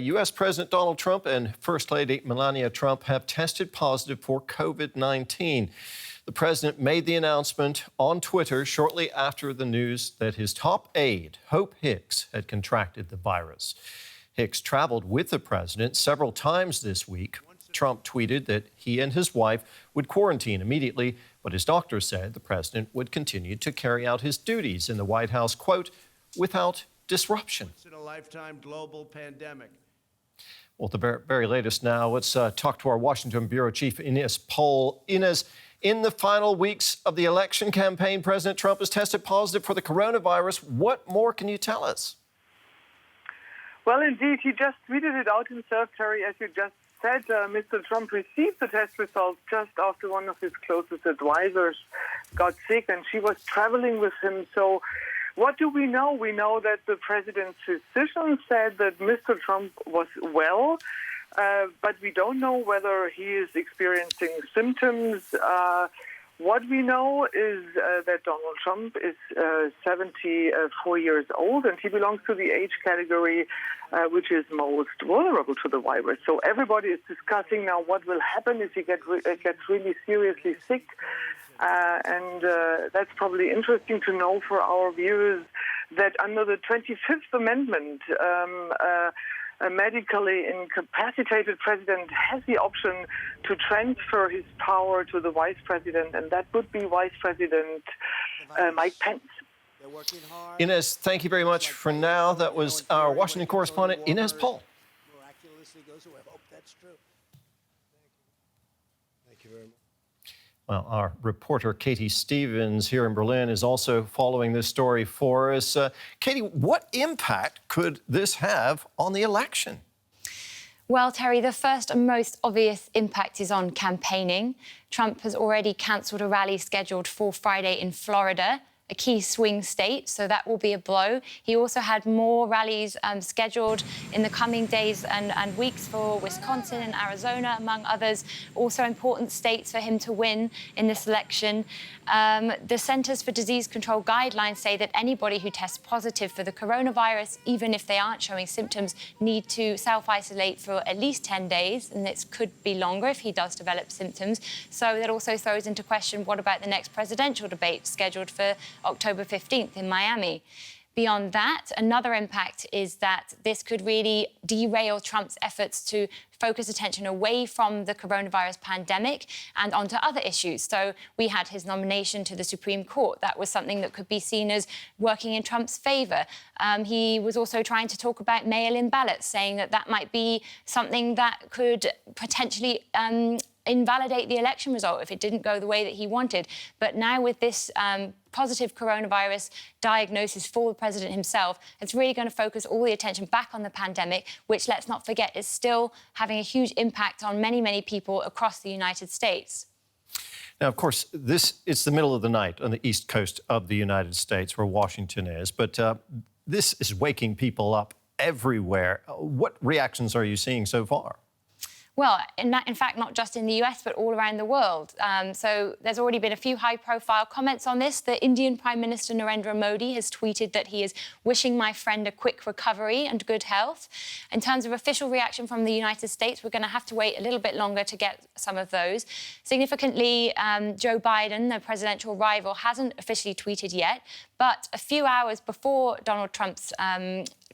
U.S. President Donald Trump and First Lady Melania Trump have tested positive for COVID-19. The president made the announcement on Twitter shortly after the news that his top aide, Hope Hicks, had contracted the virus. Hicks traveled with the president several times this week. Trump tweeted that he and his wife would quarantine immediately, but his doctor said the president would continue to carry out his duties in the White House, quote, without disruption. It's a lifetime global pandemic. Well, the very latest now, let's talk to our Washington bureau chief, Ines Pohl. Ines, in the final weeks of the election campaign, President Trump has tested positive for the coronavirus. What more can you tell us? Well, indeed, he just tweeted it out himself, Terry, as you just said. Mr. Trump received the test results just after one of his closest advisors got sick, and she was traveling with him. So what do we know? We know that the president's physician said that Mr. Trump was well, but we don't know whether he is experiencing symptoms. What we know is that Donald Trump is 74 years old, and he belongs to the age category which is most vulnerable to the virus. So everybody is discussing now what will happen if he gets really seriously sick. And that's probably interesting to know for our viewers that under the 25th Amendment, a medically incapacitated president has the option to transfer his power to the vice president, and that would be Vice President Mike Pence. Ines, thank you very much for now. That was our Washington correspondent, Ines Pohl. Thank you very much. Well, our reporter, Katie Stevens, here in Berlin, is also following this story for us. Katie, what impact could this have on the election? Well, Terry, the first and most obvious impact is on campaigning. Trump has already cancelled a rally scheduled for Friday in Florida, a key swing state, so that will be a blow. He also had more rallies scheduled in the coming days and weeks for Wisconsin and Arizona, among others, also important states for him to win in this election. The Centers for Disease Control guidelines say that anybody who tests positive for the coronavirus, even if they aren't showing symptoms, need to self-isolate for at least 10 days, and this could be longer if he does develop symptoms. So that also throws into question, what about the next presidential debate scheduled for October 15th in Miami? Beyond that, another impact is that this could really derail Trump's efforts to focus attention away from the coronavirus pandemic and onto other issues. So we had his nomination to the Supreme Court. That was something that could be seen as working in Trump's favour. He was also trying to talk about mail-in ballots, saying that that might be something that could potentially invalidate the election result if it didn't go the way that he wanted. But now with this positive coronavirus diagnosis for the president himself, it's really going to focus all the attention back on the pandemic, which, let's not forget, is still having a huge impact on many, many people across the United States. Now, of course, it's the middle of the night on the east coast of the United States, where Washington is, but this is waking people up everywhere. What reactions are you seeing so far? Well, in fact, not just in the US, but all around the world. So there's already been a few high-profile comments on this. The Indian Prime Minister Narendra Modi has tweeted that he is wishing my friend a quick recovery and good health. In terms of official reaction from the United States, we're going to have to wait a little bit longer to get some of those. Significantly, Joe Biden, the presidential rival, hasn't officially tweeted yet, but a few hours before Donald Trump's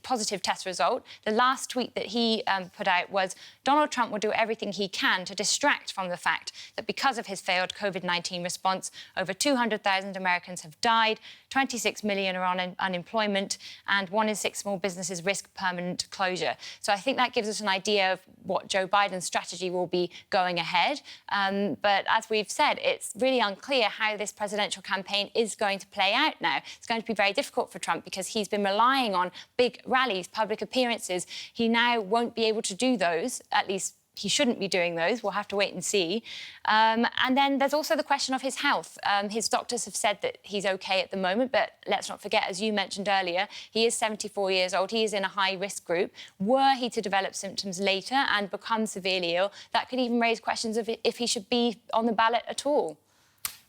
positive test result, the last tweet that he put out was, Donald Trump will do everything he can to distract from the fact that because of his failed COVID-19 response, over 200,000 Americans have died, 26 million are on unemployment, and 1 in 6 small businesses risk permanent closure. So I think that gives us an idea of what Joe Biden's strategy will be going ahead. But as we've said, it's really unclear how this presidential campaign is going to play out now. It's going to be very difficult for Trump because he's been relying on big rallies, public appearances. He now won't be able to do those, at least he shouldn't be doing those. We'll have to wait and see. And then there's also the question of his health. His doctors have said that he's OK at the moment, but let's not forget, as you mentioned earlier, he is 74 years old. He is in a high-risk group. Were he to develop symptoms later and become severely ill, that could even raise questions of if he should be on the ballot at all.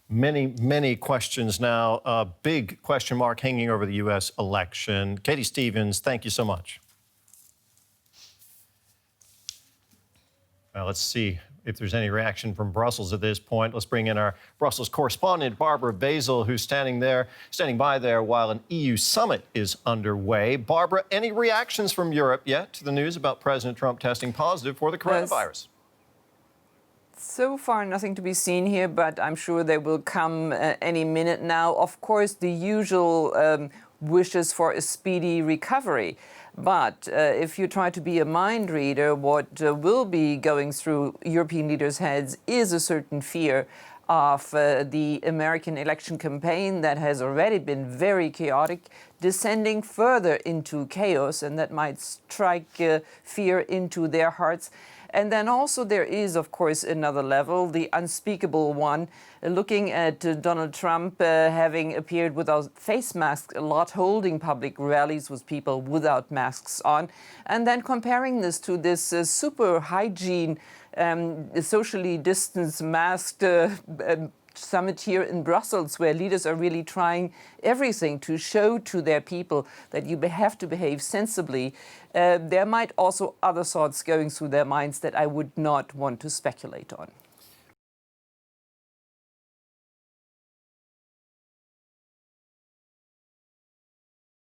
Many questions now. A big question mark hanging over the U.S. election. Katie Stevens, thank you so much. Well, let's see if there's any reaction from Brussels at this point. Let's bring in our Brussels correspondent, Barbara Basil, who's standing by there while an EU summit is underway. Barbara, any reactions from Europe yet to the news about President Trump testing positive for the coronavirus? So far, nothing to be seen here, but I'm sure they will come any minute now. Of course, the usual wishes for a speedy recovery. But if you try to be a mind reader, what will be going through European leaders' heads is a certain fear of the American election campaign that has already been very chaotic, descending further into chaos, and that might strike fear into their hearts. And then also there is, of course, another level, the unspeakable one, looking at Donald Trump having appeared without face masks a lot, holding public rallies with people without masks on, and then comparing this to this super hygiene, socially distanced, masked summit here in Brussels, where leaders are really trying everything to show to their people that you have to behave sensibly. There might also other thoughts going through their minds that I would not want to speculate on.